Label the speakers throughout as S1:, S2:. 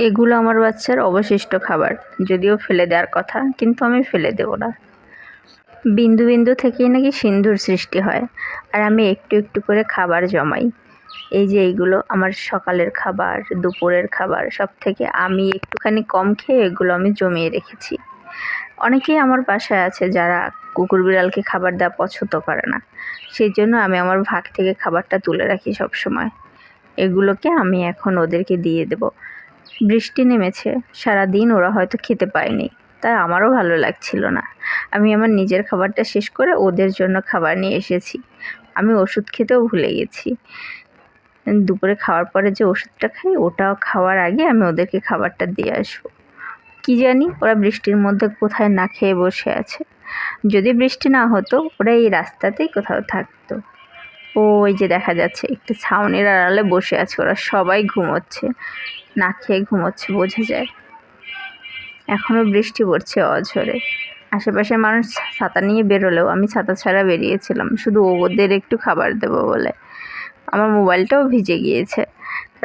S1: এগুলো আমার বাচ্চার অবশিষ্ট খাবার, যদিও ফেলে দেওয়ার কথা, কিন্তু আমি ফেলে দেব না। বিন্দু বিন্দু থেকেই নাকি সিন্ধুর সৃষ্টি হয়, আর আমি একটু একটু করে খাবার জমাই। এই যে এইগুলো আমার সকালের খাবার, দুপুরের খাবার, সব থেকে আমি একটুখানি কম খেয়ে এগুলো আমি জমিয়ে রেখেছি। অনেকেই আমার বাসায় আছে যারা কুকুর বিড়ালকে খাবার দেওয়া পছন্দ করে না, সেই জন্য আমি আমার ভাগ থেকে খাবারটা তুলে রাখি সব সময়। এগুলোকে আমি এখন ওদেরকে দিয়ে দেব। বৃষ্টি নেমেছে, সারাদিন ওরা হয়তো খেতে পায়নি, তাই আমারও ভালো লাগছিল না। আমি আমার নিজের খাবারটা শেষ করে ওদের জন্য খাবার নিয়ে এসেছি। আমি ওষুধ খেতেও ভুলে গেছি। দুপুরে খাওয়ার পরে যে ওষুধটা খাই, ওটাও খাওয়ার আগে আমি ওদেরকে খাবারটা দিয়ে আসবো। কি জানি ওরা বৃষ্টির মধ্যে কোথায় না খেয়ে বসে আছে। যদি বৃষ্টি না হতো ওরা এই রাস্তাতেই কোথাও থাকতো। ওই যে দেখা যাচ্ছে একটু ছাউনির আড়ালে বসে আছে, ওরা সবাই ঘুমোচ্ছে, না খেয়ে ঘুমোচ্ছে বোঝা যায়। এখনও বৃষ্টি পড়ছে অঝরে। আশেপাশে মানুষ ছাতা নিয়ে বেরোলেও আমি ছাতা ছাড়া বেরিয়েছিলাম শুধু ওদের একটু খাবার দেবো বলে। আমার মোবাইলটাও ভিজে গিয়েছে।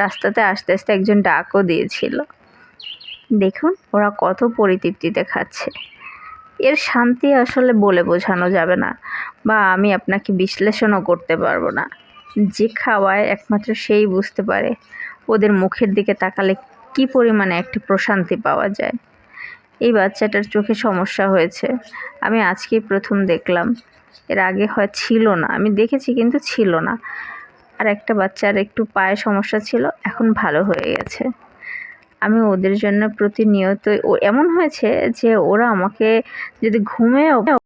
S1: রাস্তাতে আস্তে আস্তে একজন ডাকও দিয়েছিল। দেখুন ওরা কত পরিতৃপ্তিতে খাচ্ছে। এর শান্তি আসলে বলে বোঝানো যাবে না, বা আমি আপনাকে বিশ্লেষণও করতে পারবো না। যে খাওয়ায় একমাত্র সেই বুঝতে পারে ওদের মুখের দিকে তাকালে কী পরিমাণে একটা প্রশান্তি পাওয়া যায়। এই বাচ্চাটার চোখে সমস্যা হয়েছে, আমি আজকেই প্রথম দেখলাম। এর আগে হয় ছিল না, আমি দেখেছি কিন্তু ছিল না। আর একটা বাচ্চার একটু পায়ে সমস্যা ছিল, এখন ভালো হয়ে গেছে। আমি ওদের জন্য প্রতিনিয়ত এমন হয়েছে যে ওরা আমাকে যদি ঘুমেও